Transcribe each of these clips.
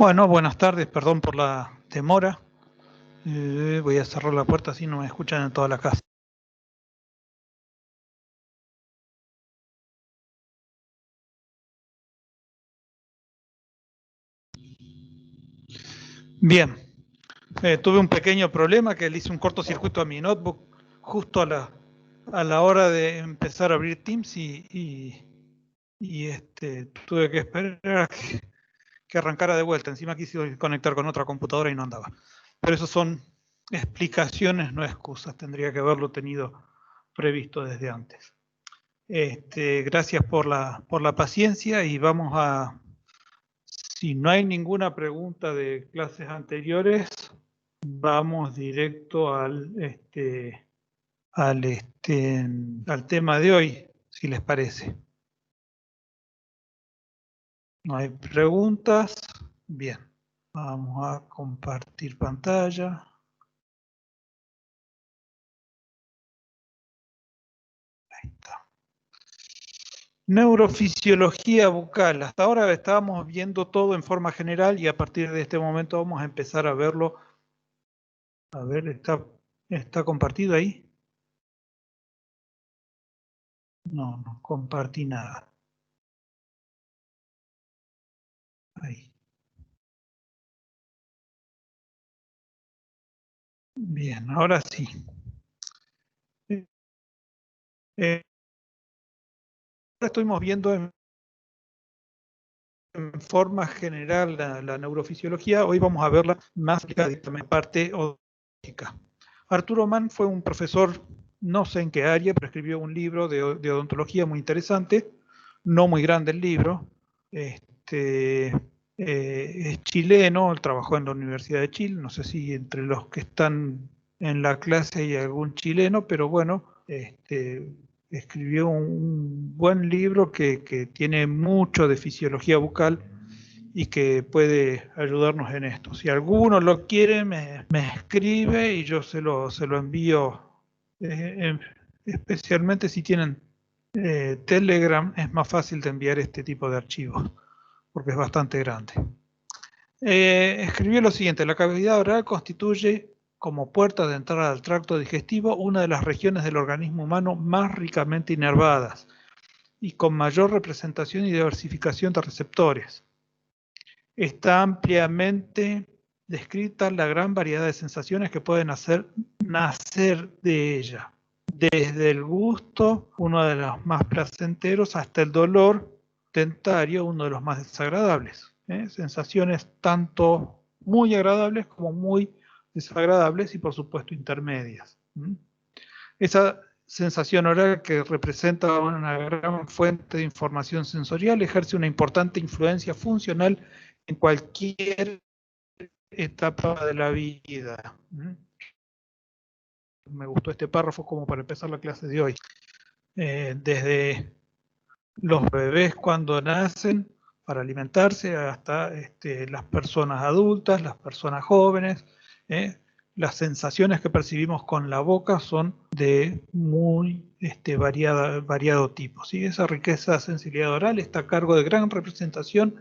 Bueno, buenas tardes, perdón por la demora. Voy a cerrar la puerta así no me escuchan en toda la casa. Bien, tuve un pequeño problema que le hice un cortocircuito a mi notebook justo a la hora de empezar a abrir Teams y tuve que esperar a que arrancara de vuelta. Encima quise conectar con otra computadora y no andaba. Pero eso son explicaciones, no excusas. Tendría que haberlo tenido previsto desde antes. Gracias por la paciencia y vamos a, si no hay ninguna pregunta de clases anteriores, vamos directo al tema de hoy, si les parece. No hay preguntas. Bien, vamos a compartir pantalla. Ahí está. Neurofisiología bucal. Hasta ahora estábamos viendo todo en forma general y a partir de este momento vamos a empezar a verlo. A ver, ¿está compartido ahí? No compartí nada. Ahí. Bien, ahora sí. Estuvimos viendo en forma general la neurofisiología. Hoy vamos a verla más en la parte odontológica. Arturo Mann fue un profesor, no sé en qué área, pero escribió un libro de odontología muy interesante, no muy grande el libro. Es chileno, él trabajó en la Universidad de Chile, no sé si entre los que están en la clase hay algún chileno, pero bueno, escribió un buen libro que tiene mucho de fisiología bucal y que puede ayudarnos en esto. Si alguno lo quiere, me escribe y yo se lo envío, especialmente si tienen Telegram, es más fácil de enviar este tipo de archivos, porque es bastante grande. Escribió lo siguiente: la cavidad oral constituye como puerta de entrada al tracto digestivo una de las regiones del organismo humano más ricamente inervadas y con mayor representación y diversificación de receptores. Está ampliamente descrita la gran variedad de sensaciones que pueden hacer nacer de ella, desde el gusto, uno de los más placenteros, hasta el dolor dentario, uno de los más desagradables. Sensaciones tanto muy agradables como muy desagradables y por supuesto intermedias. Esa sensación oral, que representa una gran fuente de información sensorial, ejerce una importante influencia funcional en cualquier etapa de la vida. Me gustó este párrafo como para empezar la clase de hoy. Desde los bebés cuando nacen para alimentarse hasta las personas adultas, las personas jóvenes. Las sensaciones que percibimos con la boca son de muy variado tipo. ¿Sí? Esa riqueza de sensibilidad oral está a cargo de gran representación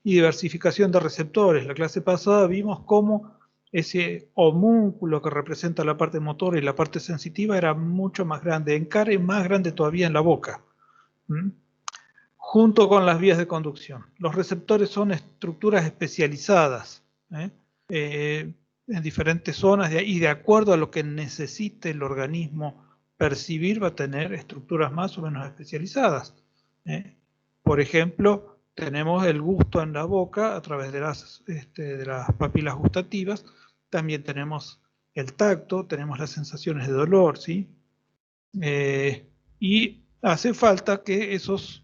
y diversificación de receptores. La clase pasada vimos cómo ese homúnculo que representa la parte motora y la parte sensitiva era mucho más grande en cara y más grande todavía en la boca. Junto con las vías de conducción. Los receptores son estructuras especializadas en diferentes zonas y de acuerdo a lo que necesite el organismo percibir va a tener estructuras más o menos especializadas. Por ejemplo, tenemos el gusto en la boca a través de las papilas gustativas. También tenemos el tacto, tenemos las sensaciones de dolor, ¿sí? Y hace falta que esos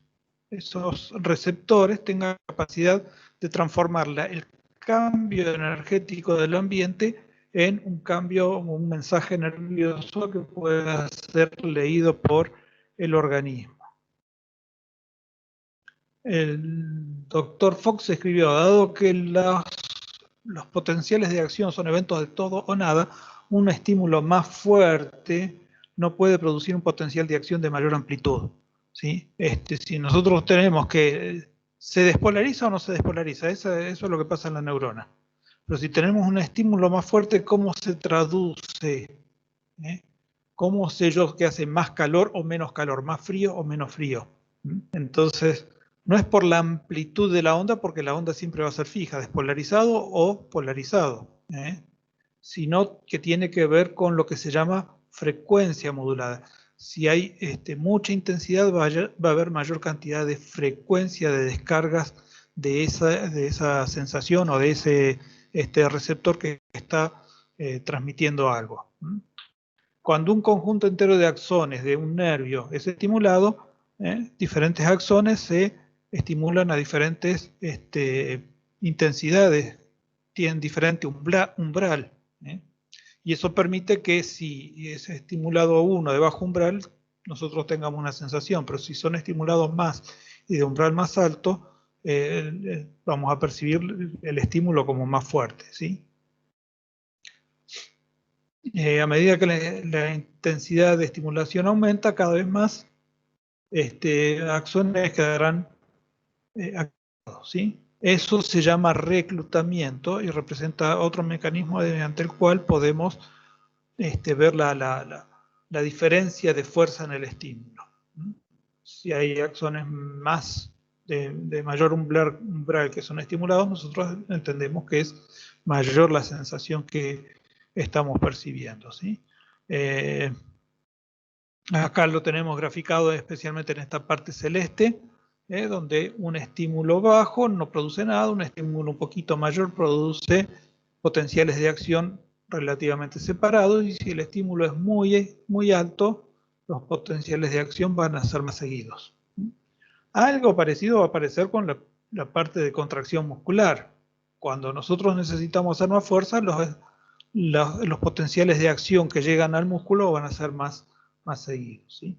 receptores tengan capacidad de transformar el cambio energético del ambiente en un cambio, un mensaje nervioso que pueda ser leído por el organismo. El doctor Fox escribió: dado que los potenciales de acción son eventos de todo o nada, un estímulo más fuerte no puede producir un potencial de acción de mayor amplitud. ¿Sí? Si nosotros tenemos que ¿Se despolariza o no se despolariza? Eso es lo que pasa en la neurona. Pero si tenemos un estímulo más fuerte, ¿cómo se traduce? ¿Cómo sé yo que hace más calor o menos calor? ¿Más frío o menos frío? Entonces, no es por la amplitud de la onda, porque la onda siempre va a ser fija, despolarizado o polarizado, sino que tiene que ver con lo que se llama frecuencia modulada. Si hay mucha intensidad, va a haber mayor cantidad de frecuencia de descargas de esa sensación o de ese receptor que está transmitiendo algo. Cuando un conjunto entero de axones de un nervio es estimulado, diferentes axones se estimulan a diferentes intensidades, tienen diferente umbral. Y eso permite que si es estimulado uno de bajo umbral, nosotros tengamos una sensación, pero si son estimulados más y de umbral más alto, vamos a percibir el estímulo como más fuerte, ¿sí? A medida que la intensidad de estimulación aumenta, cada vez más axones quedarán activados, ¿sí? Eso se llama reclutamiento y representa otro mecanismo mediante el cual podemos ver la diferencia de fuerza en el estímulo. Si hay axones más de mayor umbral que son estimulados, nosotros entendemos que es mayor la sensación que estamos percibiendo, ¿sí? Acá lo tenemos graficado especialmente en esta parte celeste, donde un estímulo bajo no produce nada, un estímulo un poquito mayor produce potenciales de acción relativamente separados, y si el estímulo es muy alto, los potenciales de acción van a ser más seguidos. Algo parecido va a aparecer con la parte de contracción muscular. Cuando nosotros necesitamos hacer más fuerza, los potenciales de acción que llegan al músculo van a ser más seguidos, ¿sí?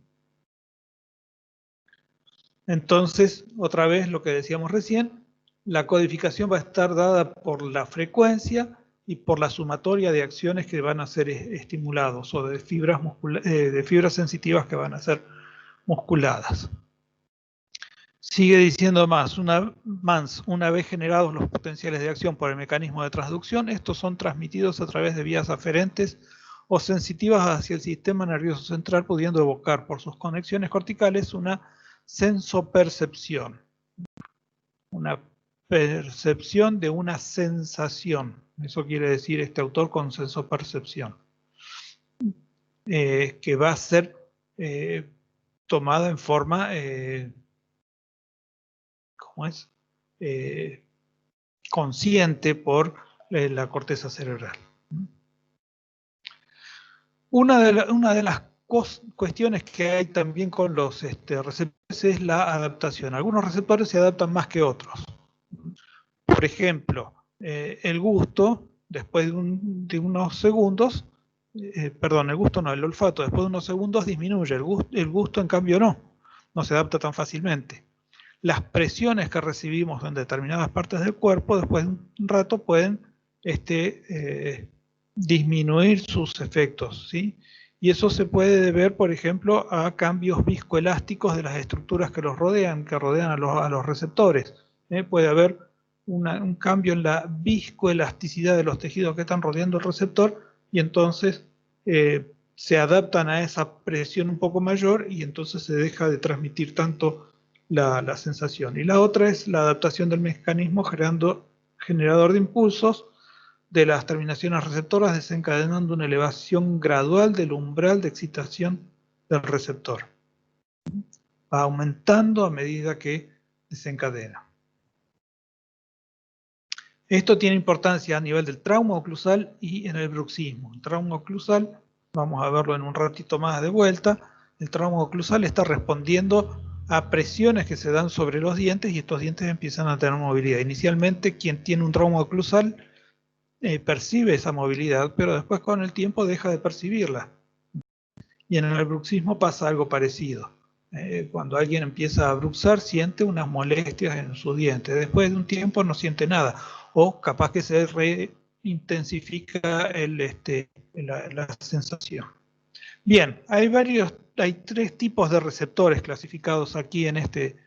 Entonces, otra vez lo que decíamos recién, la codificación va a estar dada por la frecuencia y por la sumatoria de acciones que van a ser estimulados, o de fibras sensitivas que van a ser musculadas. Sigue diciendo más, una vez generados los potenciales de acción por el mecanismo de transducción, estos son transmitidos a través de vías aferentes o sensitivas hacia el sistema nervioso central, pudiendo evocar por sus conexiones corticales una sensopercepción, una percepción de una sensación. Eso quiere decir este autor con sensopercepción, que va a ser tomada en forma, ¿cómo es? Consciente por la corteza cerebral. Una de las cuestiones que hay también con los receptores es la adaptación. Algunos receptores se adaptan más que otros. Por ejemplo, el gusto, después de unos segundos, perdón, el gusto no, el olfato, después de unos segundos disminuye. El gusto en cambio no se adapta tan fácilmente. Las presiones que recibimos en determinadas partes del cuerpo, después de un rato, pueden disminuir sus efectos, ¿sí? Y eso se puede deber, por ejemplo, a cambios viscoelásticos de las estructuras que rodean a los receptores. Puede haber un cambio en la viscoelasticidad de los tejidos que están rodeando el receptor, y entonces se adaptan a esa presión un poco mayor, y entonces se deja de transmitir tanto la sensación. Y la otra es la adaptación del mecanismo generador de impulsos de las terminaciones receptoras, desencadenando una elevación gradual del umbral de excitación del receptor. Va aumentando a medida que desencadena. Esto tiene importancia a nivel del trauma oclusal y en el bruxismo. El trauma oclusal, vamos a verlo en un ratito más de vuelta, el trauma oclusal está respondiendo a presiones que se dan sobre los dientes, y estos dientes empiezan a tener movilidad. Inicialmente, quien tiene un trauma oclusal percibe esa movilidad, pero después con el tiempo deja de percibirla. Y en el bruxismo pasa algo parecido. Cuando alguien empieza a bruxar, siente unas molestias en sus dientes. Después de un tiempo no siente nada, o capaz que se reintensifica la sensación. Bien, hay 3 tipos de receptores clasificados aquí en este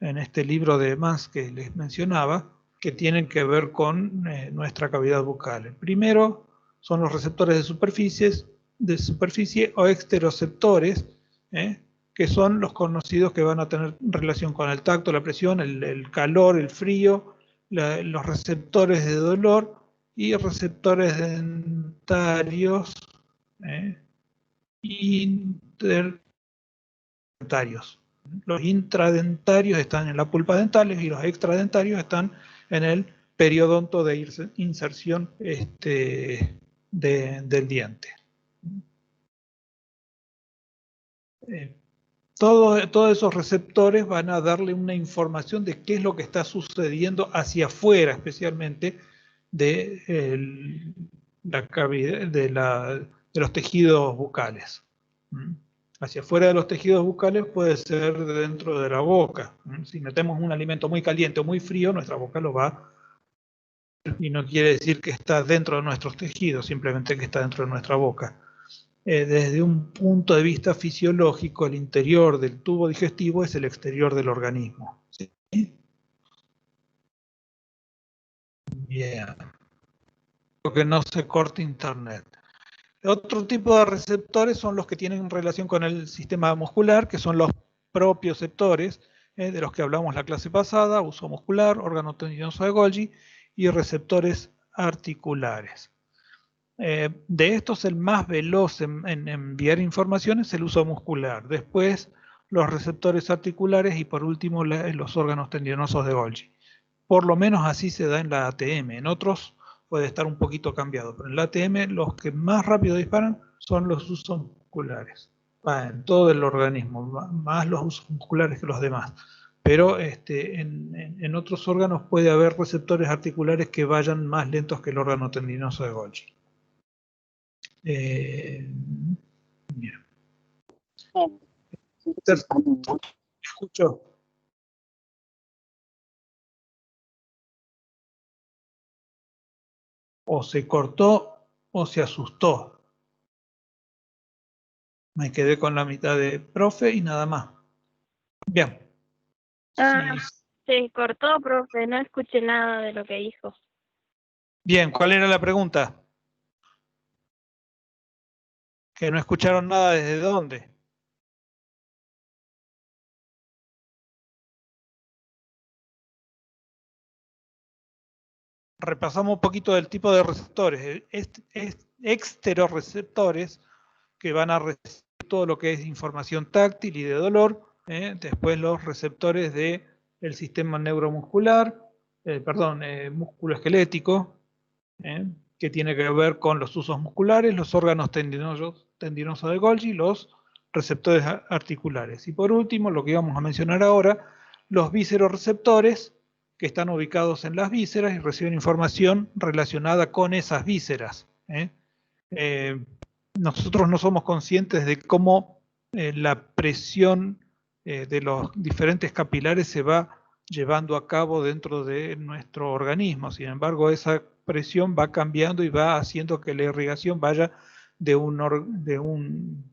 en este libro de Mans que les mencionaba, que tienen que ver con nuestra cavidad bucal. El primero son los receptores de superficie o exteroceptores, que son los conocidos que van a tener relación con el tacto, la presión, el calor, el frío, los receptores de dolor y receptores dentarios, interdentarios. Los intradentarios están en la pulpa dental y los extradentarios están en el periodonto de inserción del diente. Todos esos receptores van a darle una información de qué es lo que está sucediendo hacia afuera, especialmente de la cavidad, de los tejidos bucales. Hacia afuera de los tejidos bucales puede ser dentro de la boca. Si metemos un alimento muy caliente o muy frío, nuestra boca lo va. Y no quiere decir que está dentro de nuestros tejidos, simplemente que está dentro de nuestra boca. Desde un punto de vista fisiológico, el interior del tubo digestivo es el exterior del organismo. ¿Sí? Bien. Que no se corte internet. Otro tipo de receptores son los que tienen relación con el sistema muscular, que son los propioceptores, de los que hablamos la clase pasada: uso muscular, órgano tendinoso de Golgi y receptores articulares. De estos, el más veloz en enviar información es el uso muscular. Después, los receptores articulares y por último, los órganos tendinosos de Golgi. Por lo menos así se da en la ATM. En otros puede estar un poquito cambiado, pero en la ATM los que más rápido disparan son los usos musculares. En todo el organismo, más los usos musculares que los demás. Pero en otros órganos puede haber receptores articulares que vayan más lentos que el órgano tendinoso de Golgi. Bien. Escucho. O se cortó o se asustó. Me quedé con la mitad de profe y nada más. Bien. Se cortó, profe, no escuché nada de lo que dijo. Bien, ¿cuál era la pregunta? ¿Que no escucharon nada desde dónde? Repasamos un poquito del tipo de receptores. Exteroreceptores, que van a recibir todo lo que es información táctil y de dolor. Después los receptores del sistema neuromuscular, músculo-esquelético, que tiene que ver con los usos musculares, los órganos tendinosos de Golgi, los receptores articulares. Y por último, lo que íbamos a mencionar ahora, los vísceroreceptores, que están ubicados en las vísceras y reciben información relacionada con esas vísceras. Nosotros no somos conscientes de cómo la presión de los diferentes capilares se va llevando a cabo dentro de nuestro organismo. Sin embargo, esa presión va cambiando y va haciendo que la irrigación vaya de un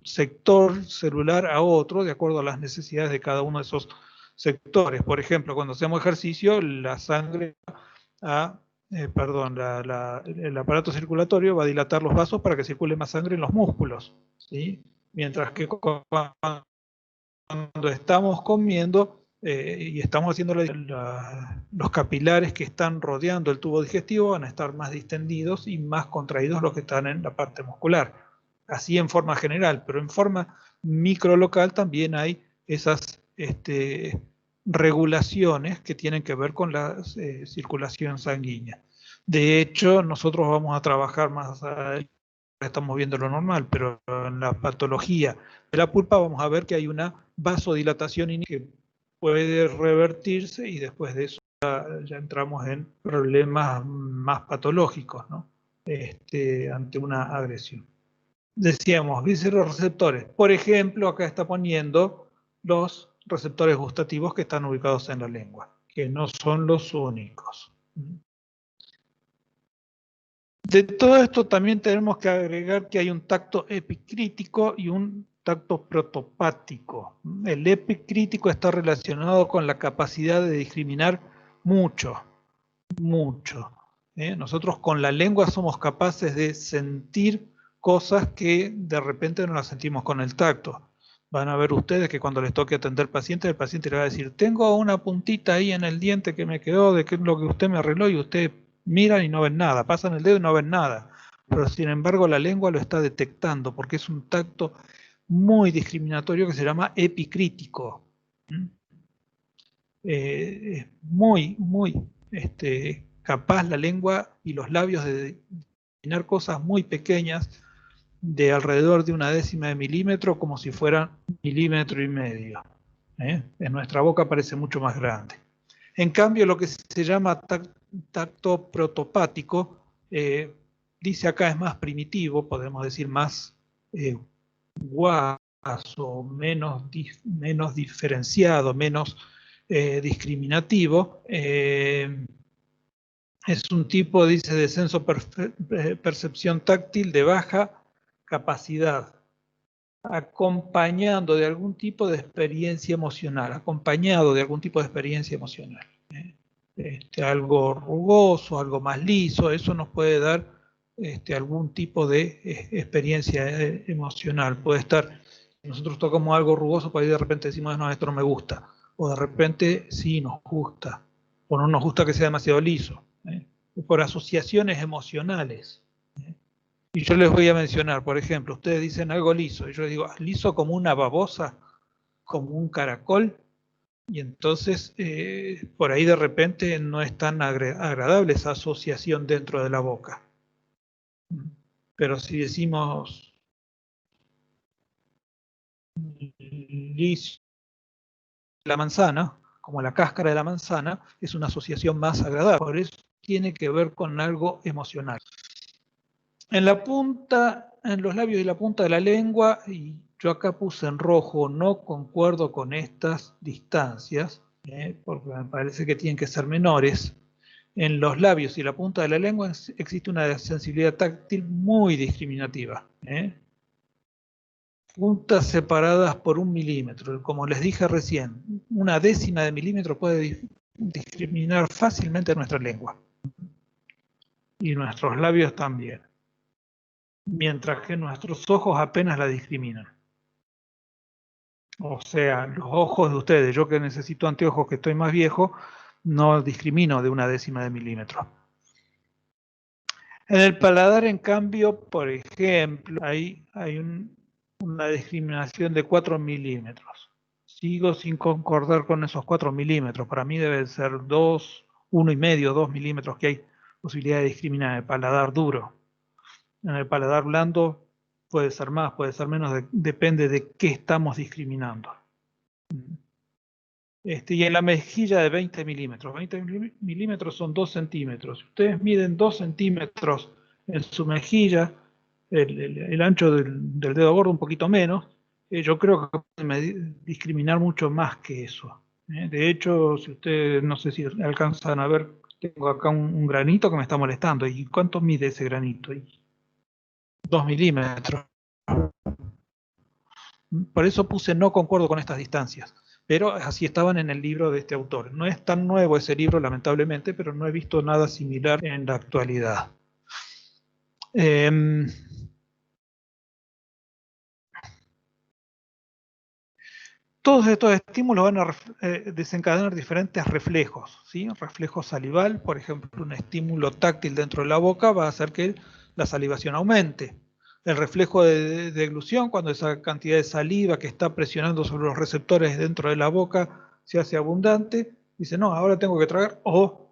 sector celular a otro, de acuerdo a las necesidades de cada uno de esos sectores. Por ejemplo, cuando hacemos ejercicio, la sangre el aparato circulatorio va a dilatar los vasos para que circule más sangre en los músculos, ¿sí? Mientras que cuando estamos comiendo y estamos haciendo los capilares que están rodeando el tubo digestivo van a estar más distendidos y más contraídos los que están en la parte muscular. Así en forma general, pero en forma microlocal también hay esas regulaciones que tienen que ver con la circulación sanguínea. De hecho, nosotros vamos a trabajar más adelante, estamos viendo lo normal, pero en la patología de la pulpa vamos a ver que hay una vasodilatación que puede revertirse y después de eso ya entramos en problemas más patológicos, ¿no? Ante una agresión. Decíamos, vísceroreceptores. Por ejemplo, acá está poniendo los receptores gustativos que están ubicados en la lengua, que no son los únicos. De todo esto también tenemos que agregar que hay un tacto epicrítico y un tacto protopático. El epicrítico está relacionado con la capacidad de discriminar mucho. Nosotros con la lengua somos capaces de sentir cosas que de repente no las sentimos con el tacto. Van a ver ustedes que cuando les toque atender pacientes, el paciente le va a decir, tengo una puntita ahí en el diente que me quedó de que es lo que usted me arregló, y usted miran y no ven nada, pasan el dedo y no ven nada. Pero sin embargo la lengua lo está detectando porque es un tacto muy discriminatorio que se llama epicrítico. Muy capaz la lengua y los labios de determinar cosas muy pequeñas de alrededor de 1/10 de milímetro como si fueran 1,5 milímetros. En nuestra boca parece mucho más grande. En cambio, lo que se llama tacto protopático, dice acá es más primitivo, podemos decir más guaso, menos diferenciado, menos discriminativo. Es un tipo, dice, de percepción táctil de baja capacidad, acompañando de algún tipo de experiencia emocional, algo rugoso, algo más liso, eso nos puede dar algún tipo de experiencia emocional. Puede estar, nosotros tocamos algo rugoso, por ahí de repente decimos, no, esto no me gusta, o de repente sí nos gusta, o no nos gusta que sea demasiado liso, por asociaciones emocionales. Y yo les voy a mencionar, por ejemplo, ustedes dicen algo liso, y yo les digo, liso como una babosa, como un caracol, y entonces por ahí de repente no es tan agradable esa asociación dentro de la boca. Pero si decimos liso, la manzana, como la cáscara de la manzana, es una asociación más agradable. Por eso tiene que ver con algo emocional. En la punta, en los labios y la punta de la lengua, y yo acá puse en rojo, no concuerdo con estas distancias, porque me parece que tienen que ser menores. En los labios y la punta de la lengua existe una sensibilidad táctil muy discriminativa. Puntas separadas por 1 milímetro. Como les dije recién, 1/10 de milímetro puede discriminar fácilmente nuestra lengua. Y nuestros labios también. Mientras que nuestros ojos apenas la discriminan. O sea, los ojos de ustedes, yo que necesito anteojos, que estoy más viejo, no discrimino de 1/10 de milímetro. En el paladar, en cambio, por ejemplo, hay una discriminación de 4 milímetros. Sigo sin concordar con esos 4 milímetros. Para mí deben ser 1,5, 2 milímetros que hay posibilidad de discriminar en el paladar duro. En el paladar blando puede ser más, puede ser menos, depende de qué estamos discriminando. Y en la mejilla de 20 milímetros. 20 milímetros son 2 centímetros. Si ustedes miden 2 centímetros en su mejilla, el ancho del dedo gordo un poquito menos, yo creo que pueden discriminar mucho más que eso. De hecho, si ustedes, no sé si alcanzan a ver, tengo acá un granito que me está molestando. ¿Y cuánto mide ese granito? 2 milímetros. Por eso puse no concuerdo con estas distancias. Pero así estaban en el libro de este autor. No es tan nuevo ese libro, lamentablemente, pero no he visto nada similar en la actualidad. Todos estos estímulos van a desencadenar diferentes reflejos, ¿sí? Reflejo salival, por ejemplo, un estímulo táctil dentro de la boca va a hacer que la salivación aumente. El reflejo de deglución, cuando esa cantidad de saliva que está presionando sobre los receptores dentro de la boca se hace abundante, dice, no, ahora tengo que tragar, o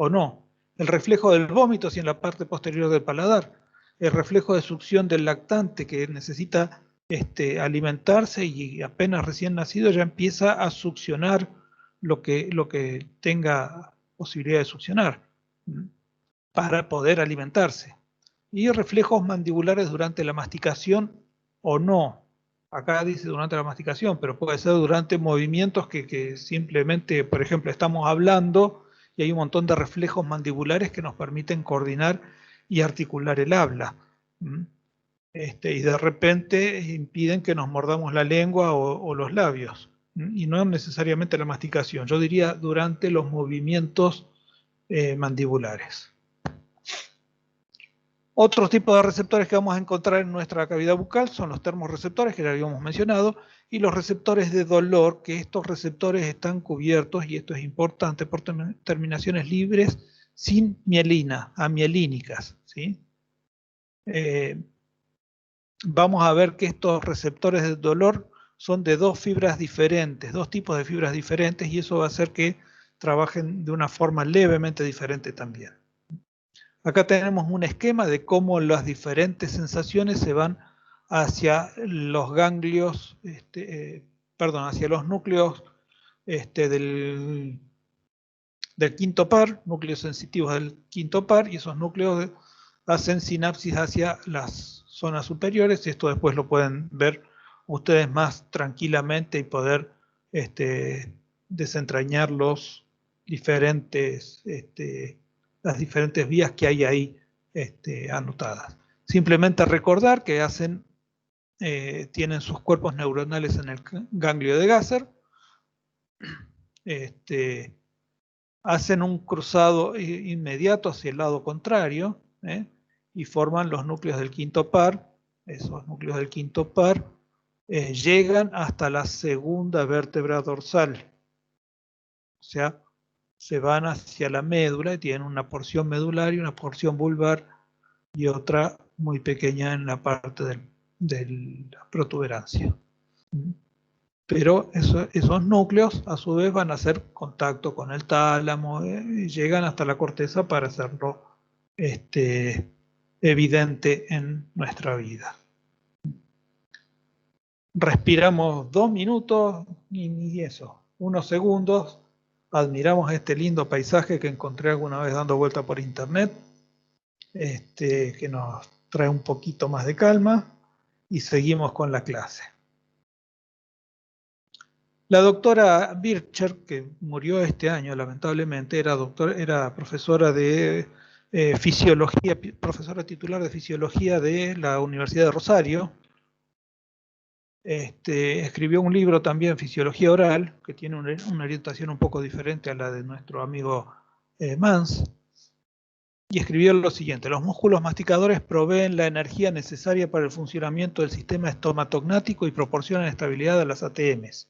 no. El reflejo del vómito, si en la parte posterior del paladar. El reflejo de succión del lactante, que necesita alimentarse y apenas recién nacido ya empieza a succionar lo que tenga posibilidad de succionar para poder alimentarse. Y reflejos mandibulares durante la masticación o no. Acá dice durante la masticación, pero puede ser durante movimientos que simplemente, por ejemplo, estamos hablando y hay un montón de reflejos mandibulares que nos permiten coordinar y articular el habla. y de repente impiden que nos mordamos la lengua o los labios. Y no necesariamente la masticación, yo diría durante los movimientos mandibulares. Otros tipos de receptores que vamos a encontrar en nuestra cavidad bucal son los termorreceptores, que ya habíamos mencionado, y los receptores de dolor, que estos receptores están cubiertos, y esto es importante, por terminaciones libres sin mielina, amielínicas, ¿sí? Vamos a ver que estos receptores de dolor son de dos fibras diferentes, dos tipos de fibras diferentes, y eso va a hacer que trabajen de una forma levemente diferente también. Acá tenemos un esquema de cómo las diferentes sensaciones se van hacia los ganglios, hacia los núcleos del quinto par, núcleos sensitivos del quinto par, y esos núcleos hacen sinapsis hacia las zonas superiores, y esto después lo pueden ver ustedes más tranquilamente y poder desentrañar los diferentes las diferentes vías que hay ahí anotadas. Simplemente recordar que tienen sus cuerpos neuronales en el ganglio de Gasser, hacen un cruzado inmediato hacia el lado contrario, y forman los núcleos del quinto par. Esos núcleos del quinto par llegan hasta la segunda vértebra dorsal, o sea, se van hacia la médula y tienen una porción medular y una porción vulvar y otra muy pequeña en la parte de la protuberancia. Pero esos núcleos a su vez van a hacer contacto con el tálamo y llegan hasta la corteza para hacerlo evidente en nuestra vida. Respiramos 2 minutos y eso, unos segundos. Admiramos este lindo paisaje que encontré alguna vez dando vuelta por internet, que nos trae un poquito más de calma, y seguimos con la clase. La doctora Bircher, que murió este año lamentablemente, era profesora de fisiología, profesora titular de fisiología de la Universidad de Rosario. Escribió un libro también, Fisiología Oral, que tiene una orientación un poco diferente a la de nuestro amigo Mans, y escribió lo siguiente: los músculos masticadores proveen la energía necesaria para el funcionamiento del sistema estomatognático y proporcionan estabilidad a las ATMs.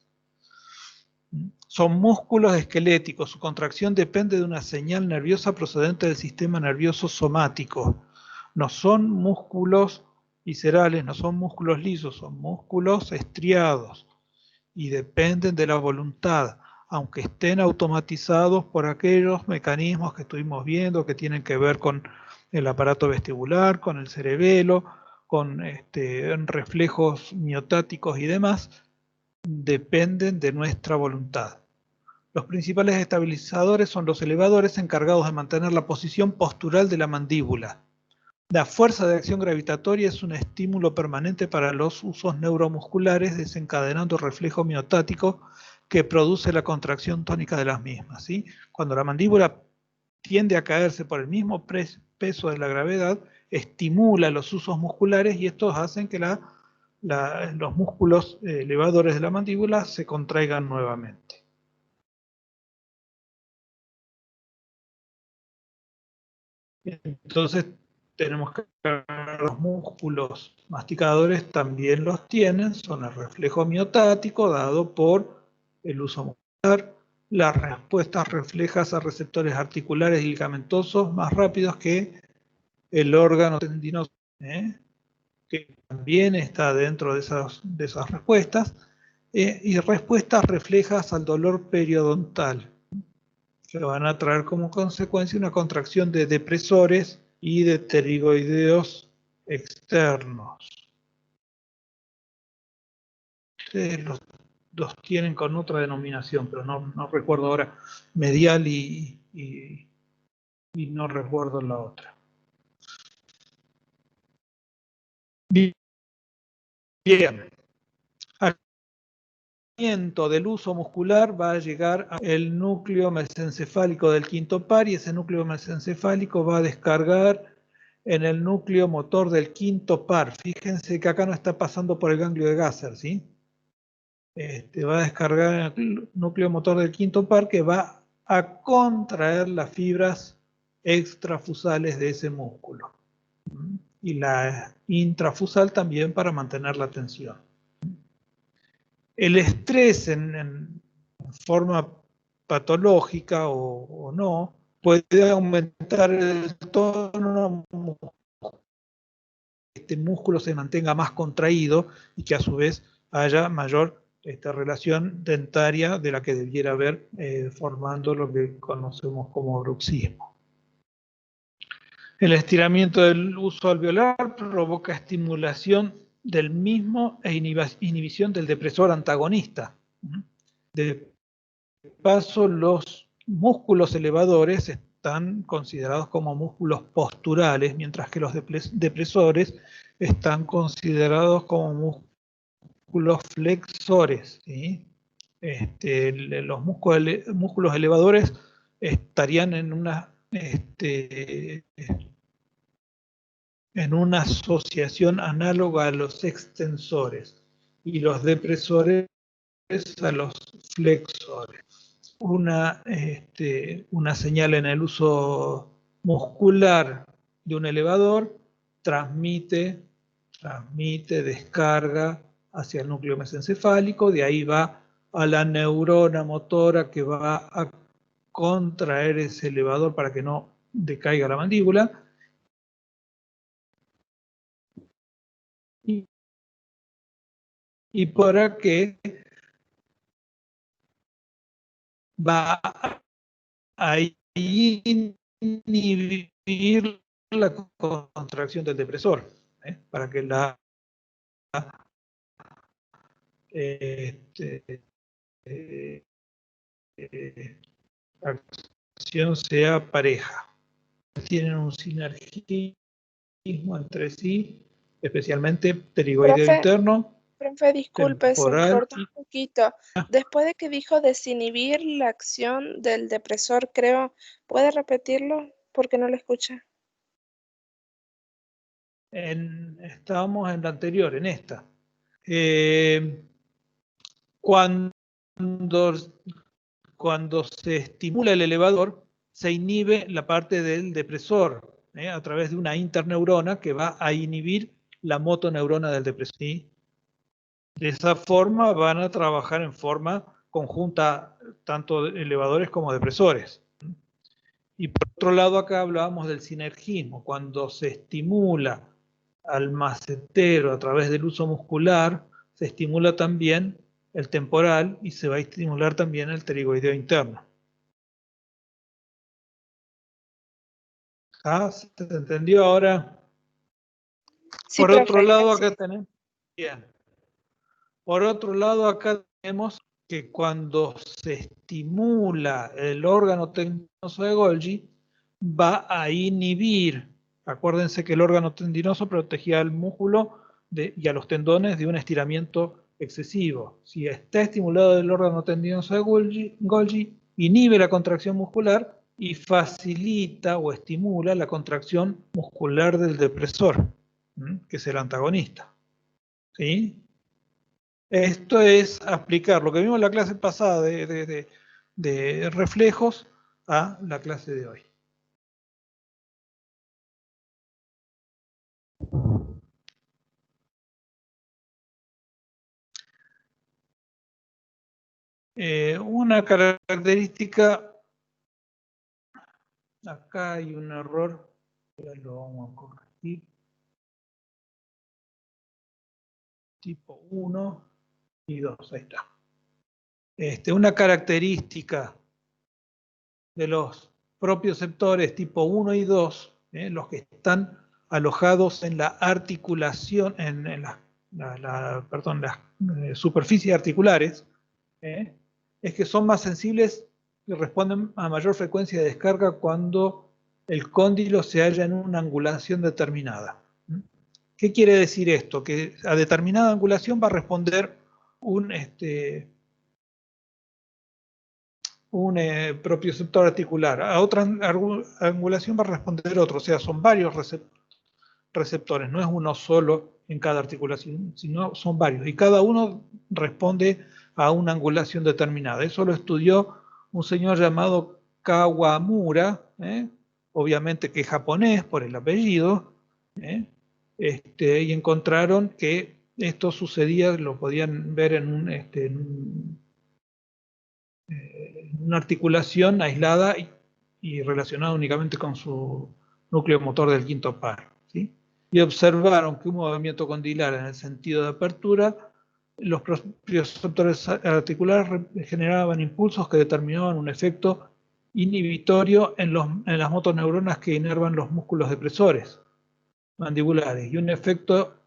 Son músculos esqueléticos, su contracción depende de una señal nerviosa procedente del sistema nervioso somático. No son músculos viscerales, no son músculos lisos, son músculos estriados y dependen de la voluntad, aunque estén automatizados por aquellos mecanismos que estuvimos viendo que tienen que ver con el aparato vestibular, con el cerebelo, con reflejos miotáticos y demás. Dependen de nuestra voluntad. Los principales estabilizadores son los elevadores encargados de mantener la posición postural de la mandíbula. La fuerza de acción gravitatoria es un estímulo permanente para los usos neuromusculares, desencadenando el reflejo miotático que produce la contracción tónica de las mismas, ¿sí? Cuando la mandíbula tiende a caerse por el mismo peso de la gravedad, estimula los usos musculares y estos hacen que los músculos elevadores de la mandíbula se contraigan nuevamente. Entonces tenemos que ver los músculos masticadores también los tienen, son el reflejo miotático dado por el uso muscular, las respuestas reflejas a receptores articulares y ligamentosos más rápidos que el órgano tendinoso, que también está dentro de esas respuestas, y respuestas reflejas al dolor periodontal, que van a traer como consecuencia una contracción de depresores y de pterigoideos externos. Ustedes los tienen con otra denominación, pero no recuerdo ahora, medial y no recuerdo la otra. Bien. Del uso muscular va a llegar al núcleo mesencefálico del quinto par, y ese núcleo mesencefálico va a descargar en el núcleo motor del quinto par. Fíjense que acá no está pasando por el ganglio de Gasser, ¿sí? Va a descargar el núcleo motor del quinto par que va a contraer las fibras extrafusales de ese músculo. Y la intrafusal también para mantener la tensión. El estrés en forma patológica o no puede aumentar el tono, este músculo se mantenga más contraído y que a su vez haya mayor relación dentaria de la que debiera haber, formando lo que conocemos como bruxismo. El estiramiento del uso alveolar provoca estimulación del mismo e inhibición del depresor antagonista. De paso, los músculos elevadores están considerados como músculos posturales, mientras que los depresores están considerados como músculos flexores, ¿sí? Los músculos elevadores estarían en una asociación análoga a los extensores y los depresores a los flexores. Una señal en el uso muscular de un elevador transmite, descarga hacia el núcleo mesencefálico, de ahí va a la neurona motora que va a contraer ese elevador para que no decaiga la mandíbula. Y para que va a inhibir la contracción del depresor, para que la acción sea pareja. Tienen un sinergismo entre sí, especialmente pterigoideo interno, Profe, disculpe, se temporal cortó un poquito. Después de que dijo desinhibir la acción del depresor, creo, ¿puede repetirlo? Porque no lo escuché. Estábamos en la anterior, en esta. Cuando se estimula el elevador, se inhibe la parte del depresor, a través de una interneurona que va a inhibir la motoneurona del depresor. ¿Sí? De esa forma van a trabajar en forma conjunta tanto elevadores como depresores. Y por otro lado, acá hablábamos del sinergismo. Cuando se estimula al macetero a través del uso muscular, se estimula también el temporal y se va a estimular también el pterigoideo interno. ¿Ah? ¿Se entendió ahora? Sí, Por otro profe, lado, gracias. acá tenemos. Bien. Por otro lado, acá tenemos que cuando se estimula el órgano tendinoso de Golgi, va a inhibir. Acuérdense que el órgano tendinoso protegía al músculo y a los tendones de un estiramiento excesivo. Si está estimulado el órgano tendinoso de Golgi, inhibe la contracción muscular y facilita o estimula la contracción muscular del depresor, que es el antagonista. ¿Sí? Esto es aplicar lo que vimos en la clase pasada de reflejos a la clase de hoy. Una característica, acá hay un error, ya lo vamos a corregir. Tipo 1 y 2, ahí está. Una característica de los propioceptores tipo 1 y 2, los que están alojados en la articulación, en las superficies articulares, es que son más sensibles y responden a mayor frecuencia de descarga cuando el cóndilo se halla en una angulación determinada. ¿Qué quiere decir esto? Que a determinada angulación va a responder un propioceptor articular, a otra angulación va a responder otro, o sea, son varios receptores receptores, no es uno solo en cada articulación, sino son varios, y cada uno responde a una angulación determinada. Eso lo estudió un señor llamado Kawamura, obviamente que es japonés por el apellido, y encontraron que esto sucedía, lo podían ver en una articulación aislada y relacionada únicamente con su núcleo motor del quinto par, ¿sí? Y observaron que un movimiento condilar en el sentido de apertura, los receptores articulares generaban impulsos que determinaban un efecto inhibitorio en las motoneuronas que inervan los músculos depresores mandibulares y un efecto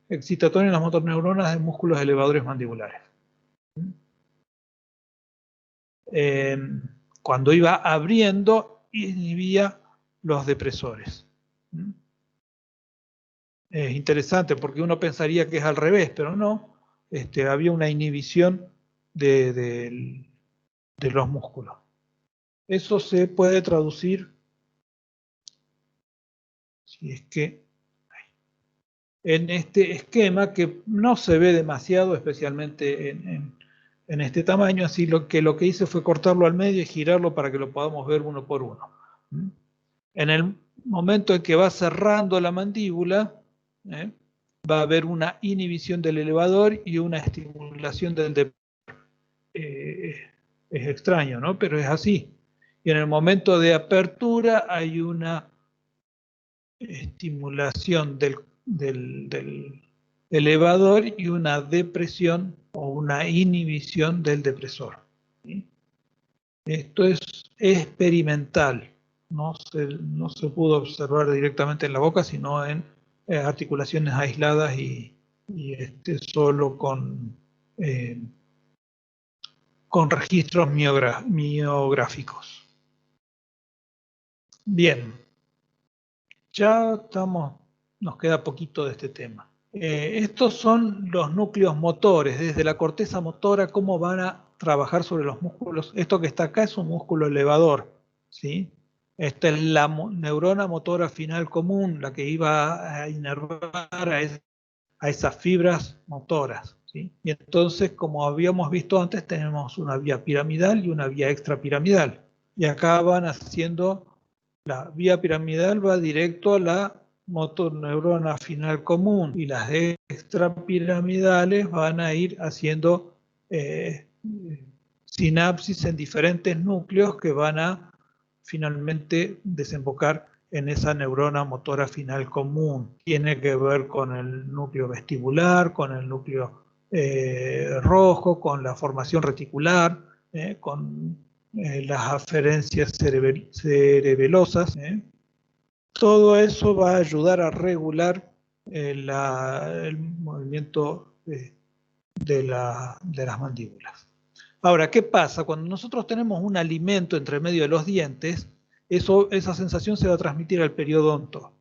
excitatorio en las motoneuronas de músculos elevadores mandibulares. Cuando iba abriendo, inhibía los depresores. Es interesante porque uno pensaría que es al revés, pero no. Había una inhibición de los músculos. Eso se puede traducir, si es que, en este esquema que no se ve demasiado, especialmente en este tamaño, así lo que hice fue cortarlo al medio y girarlo para que lo podamos ver uno por uno. En el momento en que va cerrando la mandíbula, va a haber una inhibición del elevador y una estimulación del depresor. Es extraño, ¿no? Pero es así. Y en el momento de apertura hay una estimulación del elevador y una depresión o una inhibición del depresor. ¿Sí? Esto es experimental. No se pudo observar directamente en la boca, sino en articulaciones aisladas y solo con registros miográficos. Bien, ya nos queda poquito de este tema. Estos son los núcleos motores, desde la corteza motora, cómo van a trabajar sobre los músculos. Esto que está acá es un músculo elevador, ¿sí? Esta es la neurona motora final común, la que iba a inervar a esas fibras motoras, ¿sí? Y entonces, como habíamos visto antes, tenemos una vía piramidal y una vía extrapiramidal. Y acá van haciendo, la vía piramidal va directo a la motoneurona final común y las extrapiramidales van a ir haciendo sinapsis en diferentes núcleos que van a finalmente desembocar en esa neurona motora final común. Tiene que ver con el núcleo vestibular, con el núcleo rojo, con la formación reticular, con las aferencias cerebelosas. Todo eso va a ayudar a regular el movimiento de las mandíbulas. Ahora, ¿qué pasa? Cuando nosotros tenemos un alimento entre medio de los dientes, esa sensación se va a transmitir al periodonto.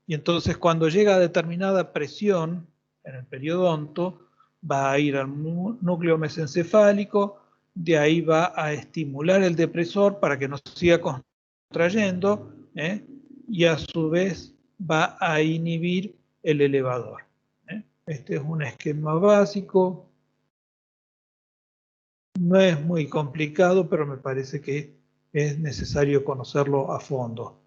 Y entonces cuando llega a determinada presión en el periodonto, va a ir al núcleo mesencefálico, de ahí va a estimular el depresor para que no siga contrayendo, y a su vez va a inhibir el elevador. Este es un esquema básico. No es muy complicado, pero me parece que es necesario conocerlo a fondo.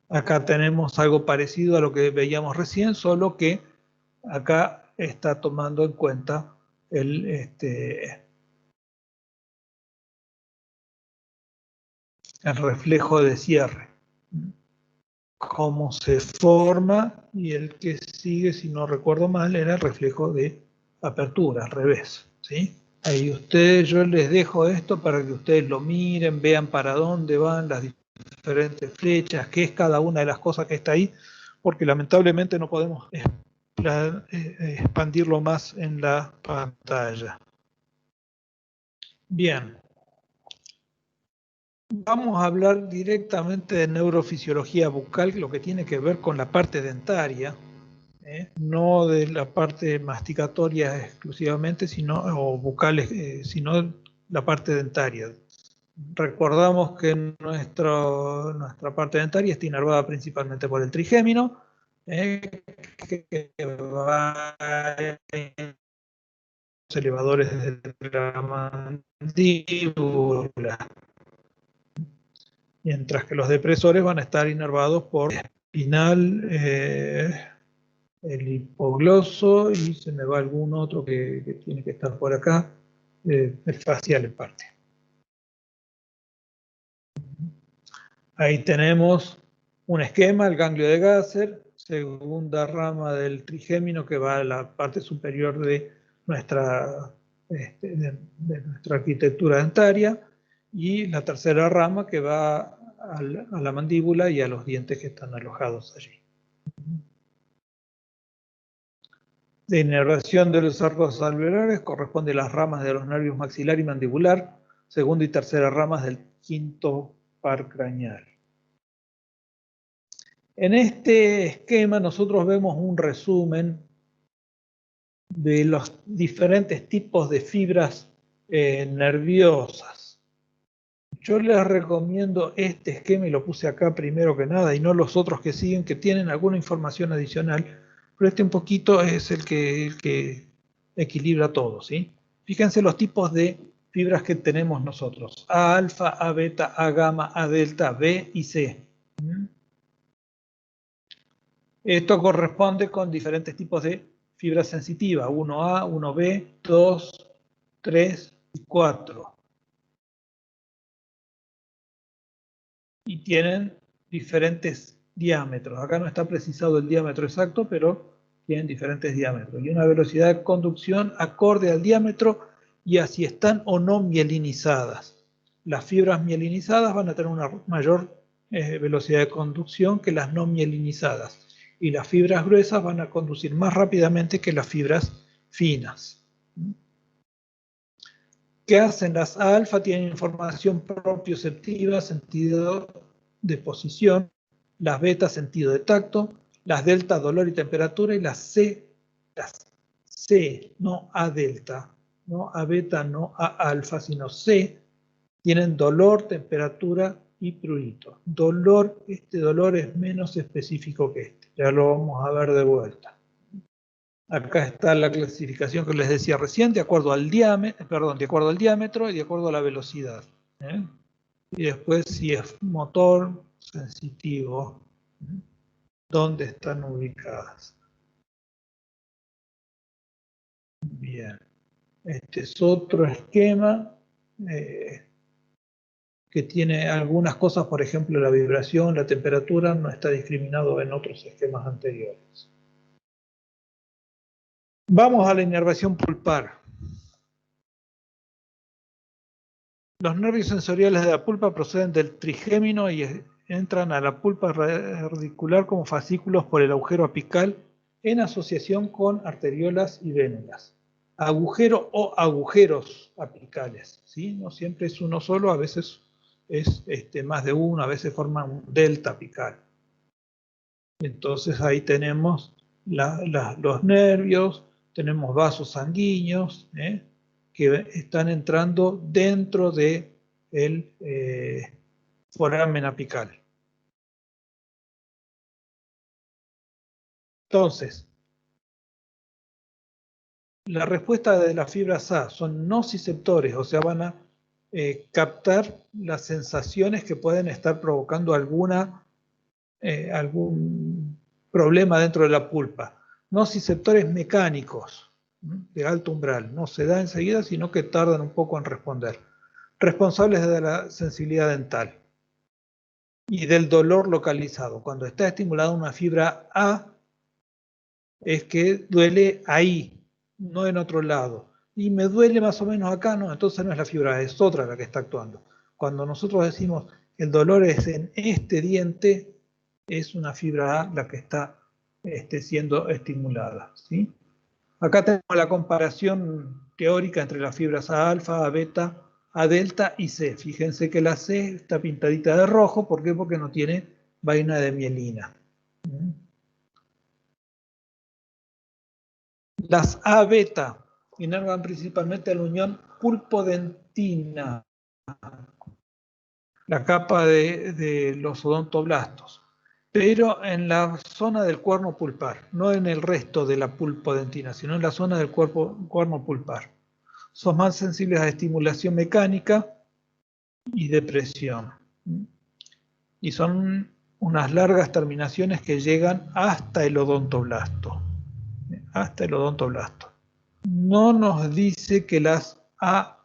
Acá tenemos algo parecido a lo que veíamos recién, solo que acá está tomando en cuenta el reflejo de cierre. Cómo se forma, y el que sigue, si no recuerdo mal, era el reflejo de apertura, al revés, ¿sí? Ahí yo les dejo esto para que ustedes lo miren, vean para dónde van las diferentes flechas, qué es cada una de las cosas que está ahí, porque lamentablemente no podemos expandirlo más en la pantalla. Bien. Vamos a hablar directamente de neurofisiología bucal, lo que tiene que ver con la parte dentaria, no de la parte masticatoria exclusivamente, o bucales, sino la parte dentaria, Recordamos que nuestra parte dentaria está inervada principalmente por el trigémino, que va en los elevadores de la mandíbula, mientras que los depresores van a estar inervados por el espinal, el hipogloso, y se me va algún otro que tiene que estar por acá, el facial en parte. Ahí tenemos un esquema, el ganglio de Gasser, segunda rama del trigémino que va a la parte superior de nuestra arquitectura dentaria, y la tercera rama que va a la mandíbula y a los dientes que están alojados allí. De inervación de los arcos alveolares corresponde a las ramas de los nervios maxilar y mandibular, segunda y tercera ramas del quinto par craneal. En este esquema nosotros vemos un resumen de los diferentes tipos de fibras nerviosas. Yo les recomiendo este esquema, y lo puse acá primero que nada, y no los otros que siguen, que tienen alguna información adicional, pero este un poquito es el que equilibra todo, ¿sí? Fíjense los tipos de fibras que tenemos nosotros: A alfa, A beta, A gamma, A delta, B y C. Esto corresponde con diferentes tipos de fibra sensitiva: 1A, 1B, 2, 3 y 4. Y tienen diferentes diámetros. Acá no está precisado el diámetro exacto, pero tienen diferentes diámetros. Y una velocidad de conducción acorde al diámetro y a si están o no mielinizadas. Las fibras mielinizadas van a tener una mayor velocidad de conducción que las no mielinizadas. Y las fibras gruesas van a conducir más rápidamente que las fibras finas. ¿Qué hacen? Las A alfa tienen información propioceptiva, sentido de posición; las beta, sentido de tacto; las delta, dolor y temperatura; y las C, no A delta, no A beta, no A alfa, sino C, tienen dolor, temperatura y prurito. Dolor, este dolor es menos específico que este. Ya lo vamos a ver de vuelta. Acá está la clasificación que les decía recién, de acuerdo al diámetro, y de acuerdo a la velocidad. Y después, si es motor, sensitivo, ¿dónde están ubicadas? Bien. Este es otro esquema que tiene algunas cosas, por ejemplo, la vibración, la temperatura, no está discriminado en otros esquemas anteriores. Vamos a la inervación pulpar. Los nervios sensoriales de la pulpa proceden del trigémino y entran a la pulpa radicular como fascículos por el agujero apical en asociación con arteriolas y vénulas. Agujero o agujeros apicales, ¿sí? No siempre es uno solo, a veces es más de uno, a veces forman un delta apical. Entonces ahí tenemos los nervios, tenemos vasos sanguíneos, que están entrando dentro del foramen apical. Entonces, la respuesta de las fibras A son nociceptores, o sea, van a captar las sensaciones que pueden estar provocando algún problema dentro de la pulpa. Nociceptores mecánicos de alto umbral, no se da enseguida, sino que tardan un poco en responder. Responsables de la sensibilidad dental y del dolor localizado. Cuando está estimulada una fibra A, es que duele ahí, no en otro lado. Y me duele más o menos acá, no, entonces no es la fibra A, es otra la que está actuando. Cuando nosotros decimos el dolor es en este diente, es una fibra A la que está siendo estimulada, ¿sí? Acá tenemos la comparación teórica entre las fibras A alfa, A beta, A delta y C. Fíjense que la C está pintadita de rojo. ¿Por qué? Porque no tiene vaina de mielina. Las A beta inervan principalmente a la unión pulpodentina la capa de los odontoblastos, pero en la zona del cuerno pulpar, no en el resto de la pulpodentina, sino en la zona del cuerno pulpar. Son más sensibles a estimulación mecánica y depresión. Y son unas largas terminaciones que llegan hasta el odontoblasto. Hasta el odontoblasto. No nos dice que las A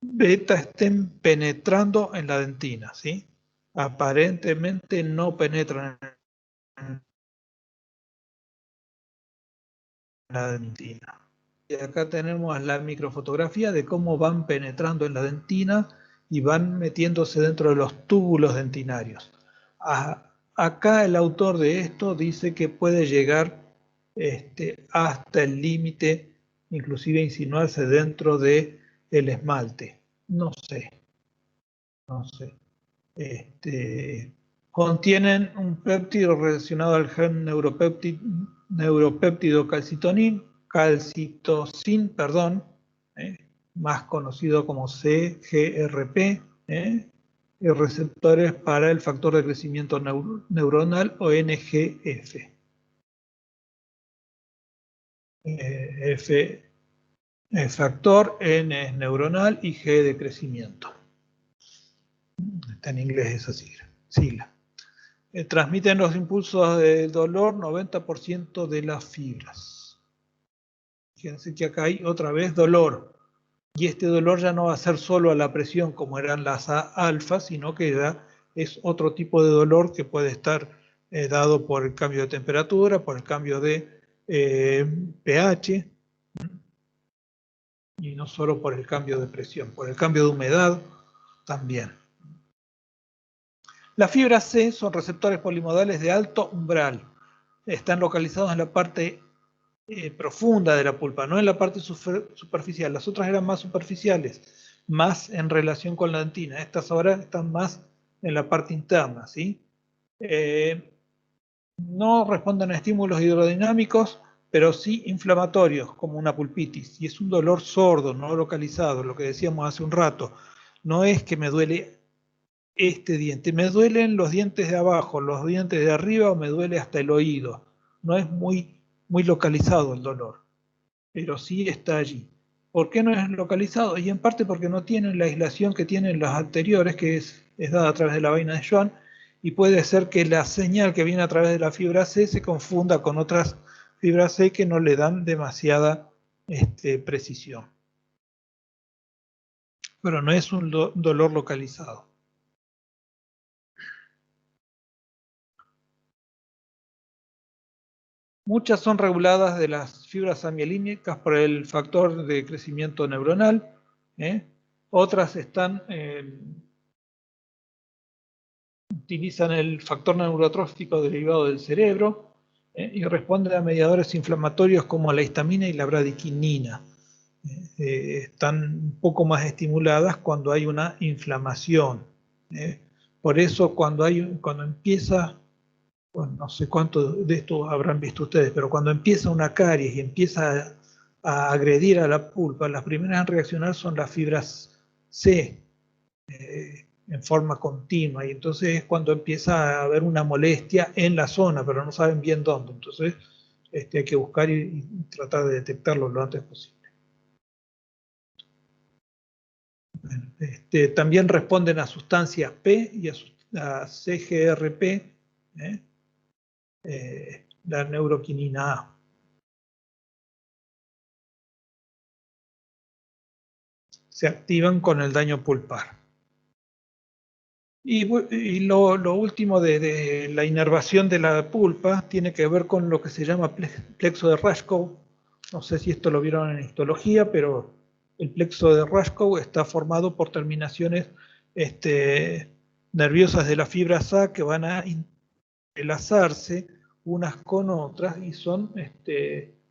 beta estén penetrando en la dentina, ¿sí? Aparentemente no penetran en la dentina. Y acá tenemos la microfotografía de cómo van penetrando en la dentina y van metiéndose dentro de los túbulos dentinarios. Acá el autor de esto dice que puede llegar hasta el límite, inclusive insinuarse dentro del esmalte. No sé. Contienen un péptido relacionado al gen neuropéptido calcitosin, más conocido como CGRP, y receptores para el factor de crecimiento neuronal o NGF. F es factor, N es neuronal y G de crecimiento. Está en inglés esa sigla. Transmiten los impulsos de dolor 90% de las fibras. Fíjense que acá hay otra vez dolor. Y este dolor ya no va a ser solo a la presión como eran las alfa, sino que ya es otro tipo de dolor que puede estar dado por el cambio de temperatura, por el cambio de pH, y no solo por el cambio de presión, por el cambio de humedad también. Las fibras C son receptores polimodales de alto umbral. Están localizados en la parte profunda de la pulpa, no en la parte superficial. Las otras eran más superficiales, más en relación con la dentina. Estas ahora están más en la parte interna, ¿sí? No responden a estímulos hidrodinámicos, pero sí inflamatorios, como una pulpitis. Y es un dolor sordo, no localizado, lo que decíamos hace un rato. No es que me duele este diente, me duelen los dientes de abajo, los dientes de arriba, o me duele hasta el oído. No es muy localizado el dolor, pero sí está allí. ¿Por qué no es localizado? Y en parte porque no tienen la aislación que tienen las anteriores, que es dada a través de la vaina de Schwann, y puede ser que la señal que viene a través de la fibra C se confunda con otras fibras C que no le dan demasiada precisión. Pero no es un dolor localizado. Muchas son reguladas de las fibras amielínicas por el factor de crecimiento neuronal. Otras utilizan el factor neurotrófico derivado del cerebro y responden a mediadores inflamatorios como la histamina y la bradiquinina. Están un poco más estimuladas cuando hay una inflamación. Por eso cuando empieza... Bueno, no sé cuánto de esto habrán visto ustedes, pero cuando empieza una caries y empieza a agredir a la pulpa, las primeras en reaccionar son las fibras C en forma continua, y entonces es cuando empieza a haber una molestia en la zona, pero no saben bien dónde. Entonces hay que buscar y tratar de detectarlo lo antes posible. También responden a sustancias P y a CGRP, la neuroquinina A. Se activan con el daño pulpar. Y lo último de la inervación de la pulpa tiene que ver con lo que se llama plexo de Raschkow. No sé si esto lo vieron en histología, pero el plexo de Raschkow está formado por terminaciones nerviosas de la fibra SA que van a entrelazarse unas con otras y son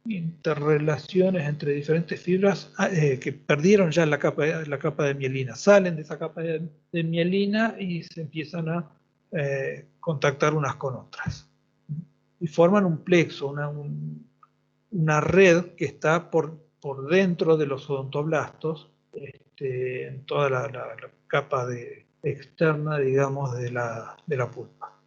interrelaciones entre diferentes fibras que perdieron ya la capa de mielina. Salen de esa capa de mielina y se empiezan a contactar unas con otras. Y forman un plexo, una red que está por dentro de los odontoblastos, en toda la capa de externa, digamos, de la pulpa.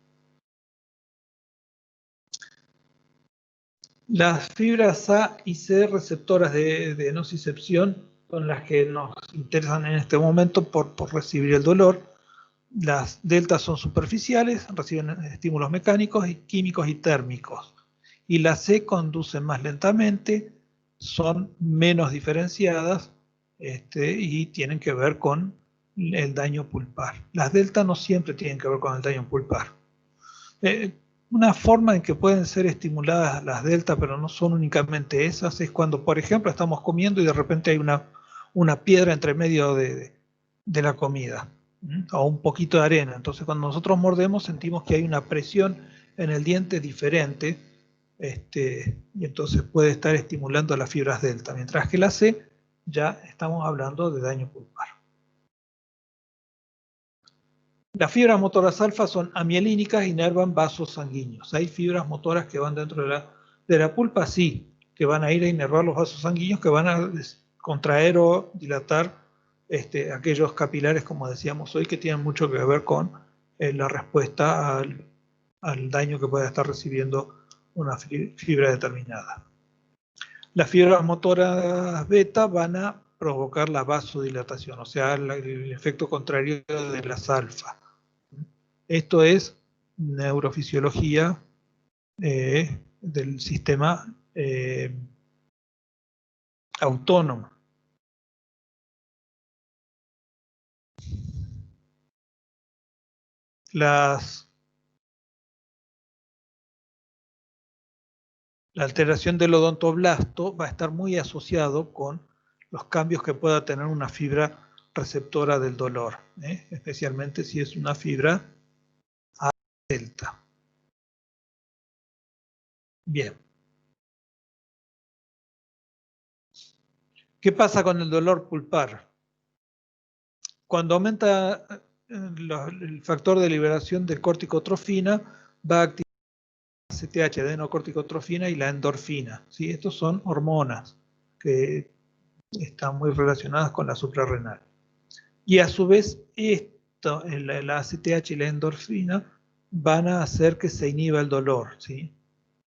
Las fibras A y C receptoras de nocicepción son las que nos interesan en este momento por recibir el dolor. Las deltas son superficiales, reciben estímulos mecánicos, y químicos y térmicos. Y las C conducen más lentamente, son menos diferenciadas y tienen que ver con el daño pulpar. Las deltas no siempre tienen que ver con el daño pulpar. Una forma en que pueden ser estimuladas las deltas, pero no son únicamente esas, es cuando, por ejemplo, estamos comiendo y de repente hay una piedra entre medio de la comida, o un poquito de arena. Entonces, cuando nosotros mordemos, sentimos que hay una presión en el diente diferente, y entonces puede estar estimulando las fibras delta, mientras que la C ya estamos hablando de daño pulpar. Las fibras motoras alfa son amielínicas, inervan vasos sanguíneos. ¿Hay fibras motoras que van dentro de la pulpa? Sí, que van a ir a inervar los vasos sanguíneos, que van a contraer o dilatar aquellos capilares, como decíamos hoy, que tienen mucho que ver con la respuesta al daño que pueda estar recibiendo una fibra determinada. Las fibras motoras beta van a provocar la vasodilatación, o sea, el efecto contrario de las alfa. Esto es neurofisiología del sistema autónomo. La alteración del odontoblasto va a estar muy asociado con los cambios que pueda tener una fibra receptora del dolor, especialmente si es una fibra A delta. Bien. ¿Qué pasa con el dolor pulpar? Cuando aumenta el factor de liberación de corticotrofina, va a activar la ACTH, adenocorticotrofina, y la endorfina. ¿Sí? Estos son hormonas que están muy relacionadas con la suprarrenal. Y a su vez, la ACTH y la endorfina van a hacer que se inhiba el dolor, ¿sí?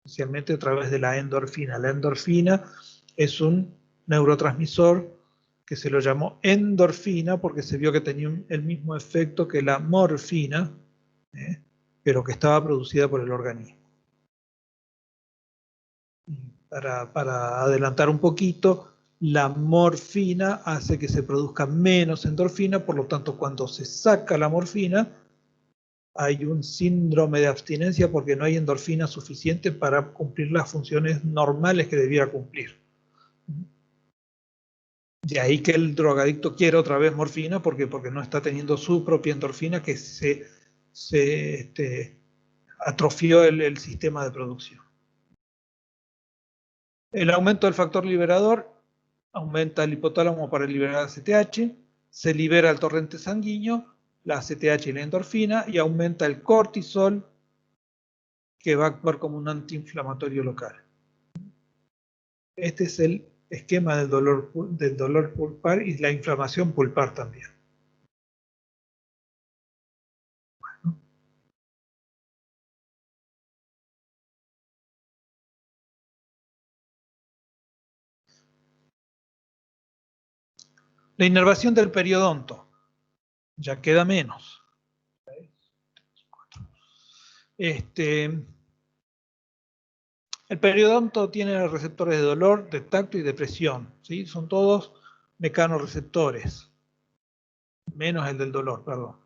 Especialmente a través de la endorfina. La endorfina es un neurotransmisor que se lo llamó endorfina porque se vio que tenía el mismo efecto que la morfina, pero que estaba producida por el organismo. Para adelantar un poquito, la morfina hace que se produzca menos endorfina, por lo tanto, cuando se saca la morfina, hay un síndrome de abstinencia porque no hay endorfina suficiente para cumplir las funciones normales que debiera cumplir. De ahí que el drogadicto quiere otra vez morfina porque no está teniendo su propia endorfina, que se atrofió el sistema de producción. El aumento del factor liberador aumenta el hipotálamo para liberar ACTH, se libera el torrente sanguíneo, la ACTH y la endorfina, y aumenta el cortisol, que va a actuar como un antiinflamatorio local. Este es el esquema del dolor pulpar y la inflamación pulpar también. Bueno. La inervación del periodonto. Ya queda menos. El periodonto tiene receptores de dolor, de tacto y de presión, ¿sí? Son todos mecanorreceptores, menos el del dolor, perdón.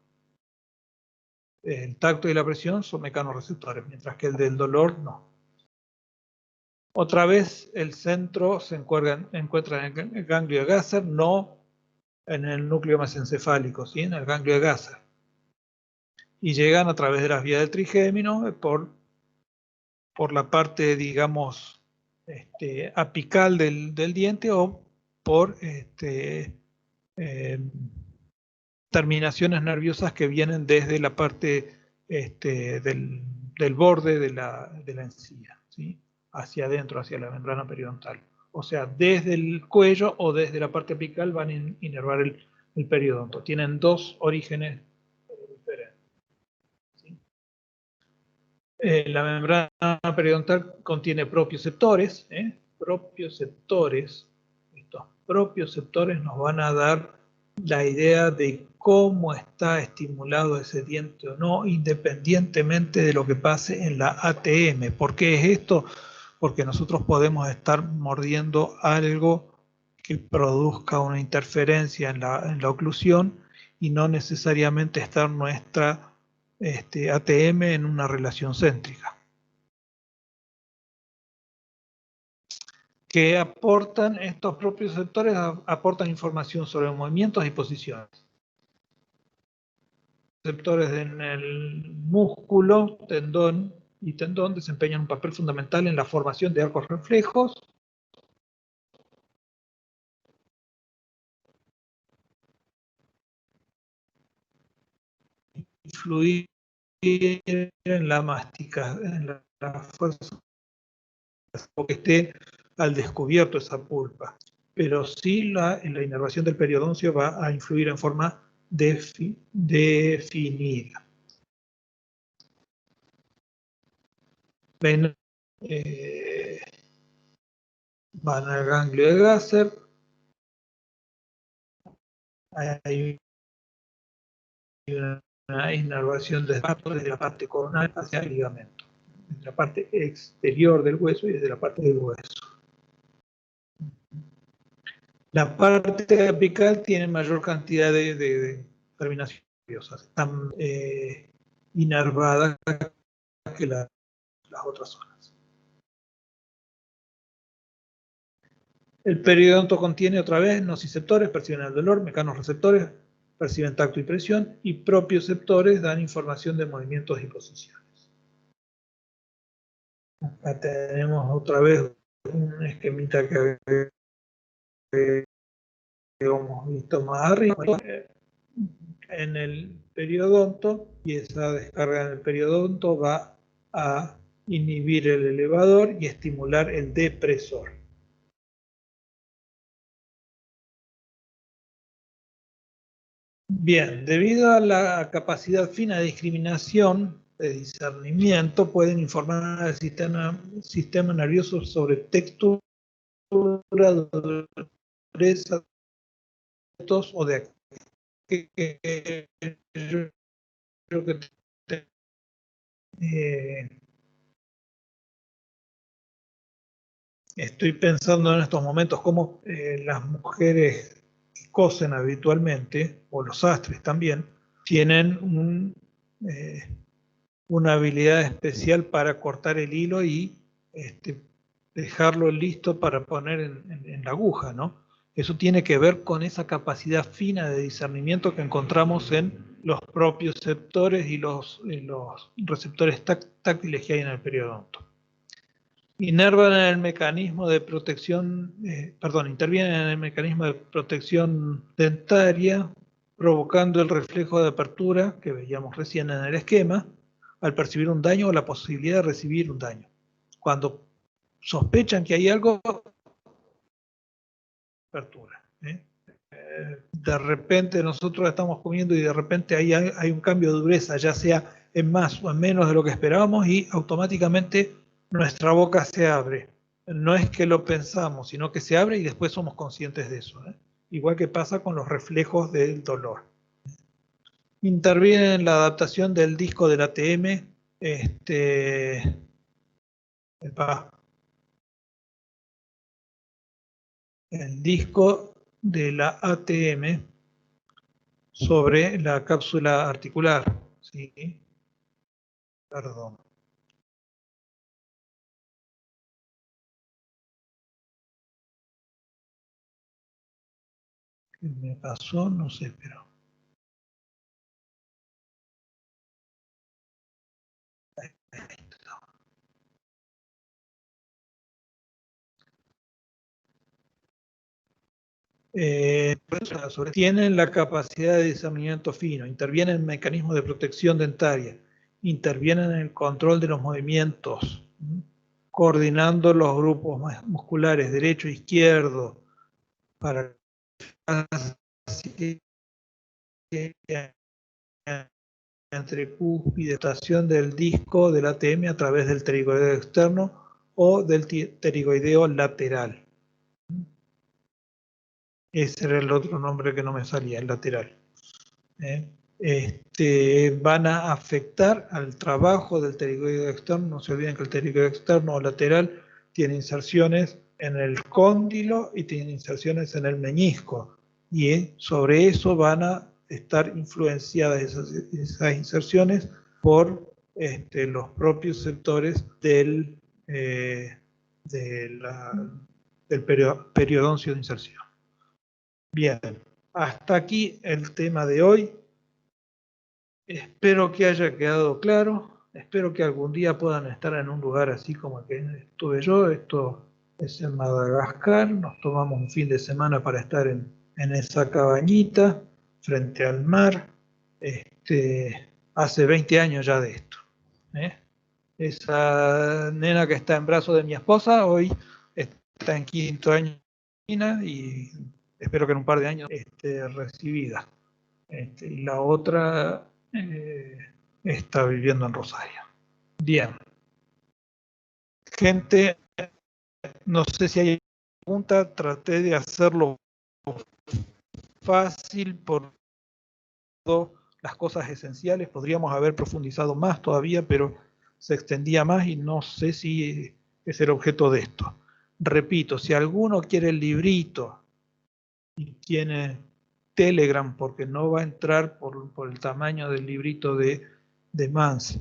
El tacto y la presión son mecanorreceptores, mientras que el del dolor no. Otra vez el centro se encuentra en el ganglio de Gasser, no en el núcleo mesencefálico, ¿sí? En el ganglio de Gasser. Y llegan a través de las vías del trigémino por la parte, digamos, apical del diente, o por terminaciones nerviosas que vienen desde la parte del borde de la encía, ¿sí? Hacia adentro, hacia la membrana periodontal. O sea, desde el cuello o desde la parte apical van a inervar el periodonto. Tienen dos orígenes La membrana periodontal contiene propioceptores. Propioceptores. Estos propioceptores nos van a dar la idea de cómo está estimulado ese diente o no, independientemente de lo que pase en la ATM. ¿Por qué es esto? Porque nosotros podemos estar mordiendo algo que produzca una interferencia en la oclusión y no necesariamente estar nuestra ATM en una relación céntrica. Que aportan, estos propios sectores aportan información sobre movimientos y posiciones. Receptores en el músculo, tendón y tendón desempeñan un papel fundamental en la formación de arcos reflejos. Influir en la masticación, en la fuerza, o que esté al descubierto esa pulpa. Pero sí la inervación del periodoncio va a influir en forma definida. Ven, van al ganglio de Gasser. Hay una inervación desde la parte coronal hacia el ligamento, desde la parte exterior del hueso y desde la parte del hueso. La parte apical tiene mayor cantidad de terminaciones nerviosas, están inervadas que las otras zonas. El periodonto contiene otra vez nociceptores, perciben el dolor, mecanorreceptores, perciben tacto y presión, y propioceptores dan información de movimientos y posiciones. Acá tenemos otra vez un esquemita que hemos visto más arriba. En el periodonto, y esa descarga en el periodonto va a inhibir el elevador y estimular el depresor. Bien, debido a la capacidad fina de discriminación, de discernimiento, pueden informar al sistema nervioso sobre textura, dureza o de estoy pensando en estos momentos cómo las mujeres que cosen habitualmente, o los sastres también, tienen una habilidad especial para cortar el hilo y dejarlo listo para poner en la aguja, ¿no? Eso tiene que ver con esa capacidad fina de discernimiento que encontramos en los propios receptores y los receptores táctiles que hay en el periodonto. Inervan en el mecanismo de protección, intervienen en el mecanismo de protección dentaria, provocando el reflejo de apertura que veíamos recién en el esquema, al percibir un daño o la posibilidad de recibir un daño. Cuando sospechan que hay algo, apertura. De repente nosotros estamos comiendo y de repente hay un cambio de dureza, ya sea en más o en menos de lo que esperábamos, y automáticamente nuestra boca se abre. No es que lo pensamos, sino que se abre y después somos conscientes de eso. Igual que pasa con los reflejos del dolor. Interviene en la adaptación del disco del ATM. El disco de la ATM sobre la cápsula articular. ¿Sí? Perdón. ¿Qué me pasó? No sé, pero... Tienen la capacidad de discernimiento fino, intervienen en mecanismos de protección dentaria, intervienen en el control de los movimientos, coordinando los grupos musculares derecho e izquierdo para entre cúspide y estación del disco del ATM a través del pterigoideo externo o del pterigoideo lateral. Ese era el otro nombre que no me salía, el lateral. Van a afectar al trabajo del pterigoideo externo. No se olviden que el pterigoideo externo o lateral tiene inserciones en el cóndilo y tiene inserciones en el meñisco. Y sobre eso van a estar influenciadas esas inserciones por los propios sectores del periodoncio de inserción. Bien, hasta aquí el tema de hoy. Espero que haya quedado claro. Espero que algún día puedan estar en un lugar así como el que estuve yo. Esto es en Madagascar. Nos tomamos un fin de semana para estar en esa cabañita frente al mar. Hace 20 años ya de esto. Esa nena que está en brazos de mi esposa hoy está en 5º año y espero que en un par de años esté recibida. Y la otra está viviendo en Rosario. Bien. Gente, no sé si hay pregunta, traté de hacerlo fácil por las cosas esenciales. Podríamos haber profundizado más todavía, pero se extendía más y no sé si es el objeto de esto. Repito, si alguno quiere el librito y tiene Telegram, porque no va a entrar por el tamaño del librito de Mans,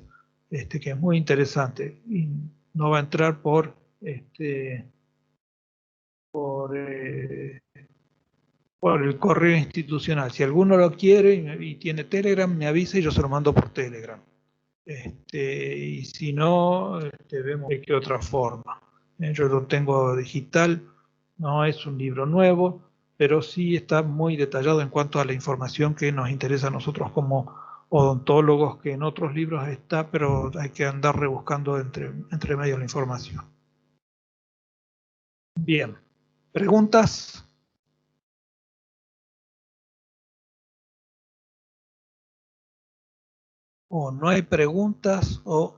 que es muy interesante, y no va a entrar por el correo institucional. Si alguno lo quiere y tiene Telegram, me avisa y yo se lo mando por Telegram. Y si no, vemos de qué otra forma. Yo lo tengo digital, no es un libro nuevo, pero sí está muy detallado en cuanto a la información que nos interesa a nosotros como odontólogos, que en otros libros está, pero hay que andar rebuscando entre medio la información. Bien, ¿preguntas? O no hay preguntas o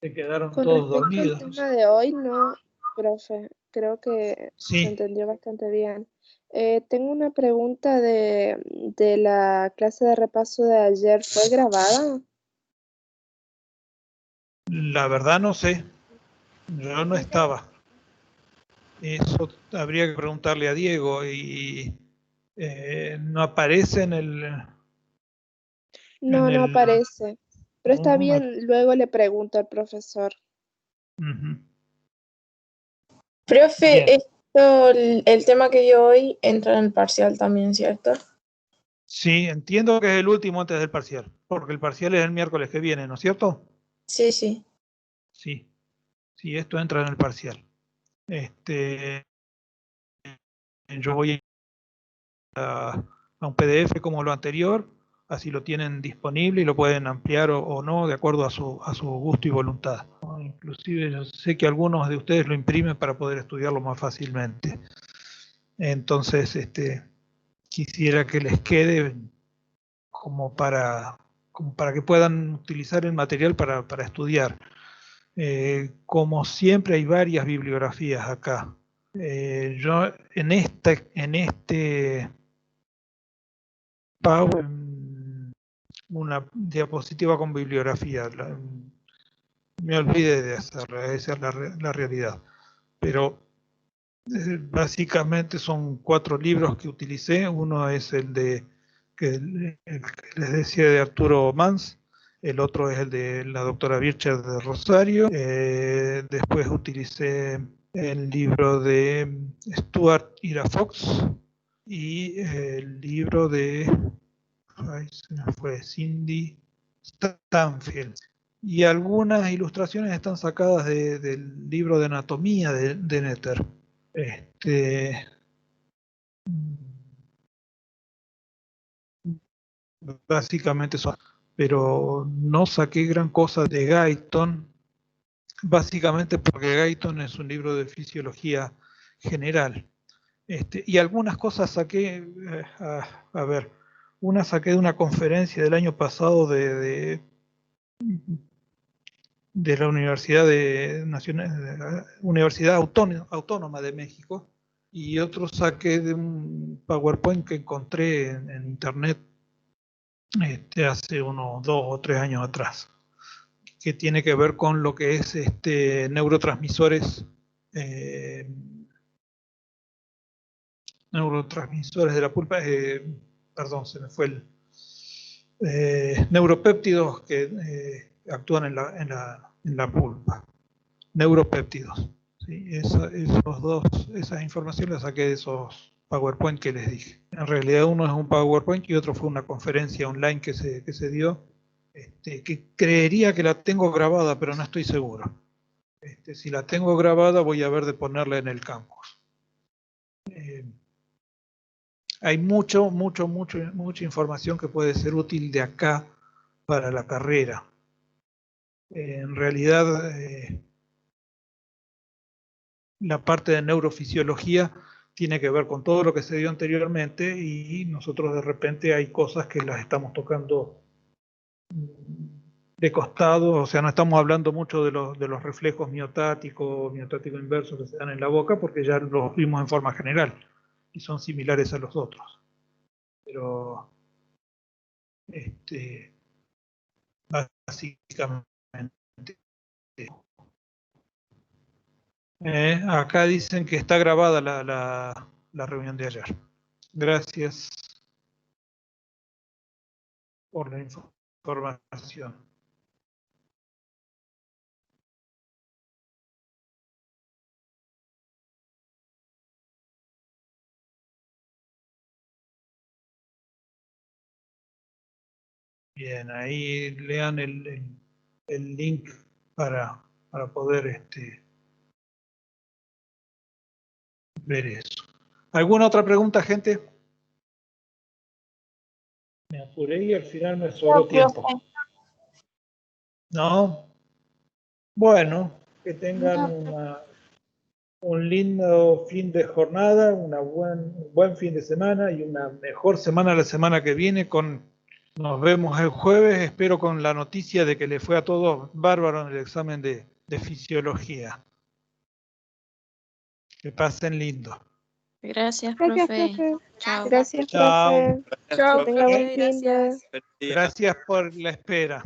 se quedaron Con todos respecto dormidos. al tema de hoy, no, profe, creo que Sí. se entendió bastante bien. Tengo una pregunta de la clase de repaso de ayer. ¿Fue grabada? La verdad no sé. Yo no estaba. Eso habría que preguntarle a Diego y no aparece en el... No, no aparece. Pero está bien, luego le pregunto al profesor. Uh-huh. Profe, Bien. esto, el tema que dio hoy entra en el parcial también, ¿cierto? Sí, entiendo que es el último antes del parcial, porque el parcial es el miércoles que viene, ¿no es cierto? Sí, sí. Sí, sí, esto entra en el parcial. Yo voy a un PDF como lo anterior, así lo tienen disponible y lo pueden ampliar o no de acuerdo a su gusto y voluntad. Inclusive yo sé que algunos de ustedes lo imprimen para poder estudiarlo más fácilmente. Entonces, quisiera que les quede como para que puedan utilizar el material para estudiar. Como siempre hay varias bibliografías acá. Yo en este PowerPoint una diapositiva con bibliografía. Me olvidé de hacerla, esa es la realidad. Pero básicamente son 4 libros que utilicé. Uno es el que les decía de Arturo Mans, el otro es el de la doctora Bircher de Rosario. Después utilicé el libro de Stuart Ira Fox y el libro de se me fue, Cindy Stanfield. Y algunas ilustraciones están sacadas del libro de anatomía de Netter. Básicamente son, pero no saqué gran cosa de Guyton, básicamente porque Guyton es un libro de fisiología general. Y algunas cosas saqué, a ver, Una saqué de una conferencia del año pasado de la Universidad Autónoma de México, y otro saqué de un PowerPoint que encontré en internet hace unos 2 o 3 años atrás, que tiene que ver con lo que es neurotransmisores de la pulpa, perdón, se me fue neuropéptidos que actúan en la pulpa, neuropéptidos. ¿Sí? Esas informaciones las saqué de esos PowerPoint que les dije. En realidad uno es un PowerPoint y otro fue una conferencia online que se dio, que creería que la tengo grabada, pero no estoy seguro. Si la tengo grabada voy a ver de ponerla en el campus. Hay mucha información que puede ser útil de acá para la carrera. En realidad, la parte de neurofisiología tiene que ver con todo lo que se dio anteriormente, y nosotros de repente hay cosas que las estamos tocando de costado, o sea, no estamos hablando mucho de los reflejos miotático inverso que se dan en la boca, porque ya los vimos en forma general y son similares a los otros. Pero básicamente acá dicen que está grabada la reunión de ayer. Gracias por la información. Bien, ahí lean el link para poder ver eso. ¿Alguna otra pregunta, gente? Me apuré y al final me sobró tiempo. ¿No? Bueno, que tengan un lindo fin de jornada, un buen fin de semana y una mejor semana la semana que viene. Nos vemos el jueves, espero con la noticia de que le fue a todos bárbaro en el examen de fisiología. Que pasen lindo. Gracias, Gracias, profe. profe. Chao. Gracias, Chao. profe. Chao, Que tenga buen profe. fin de... Feliz día. Gracias por la espera.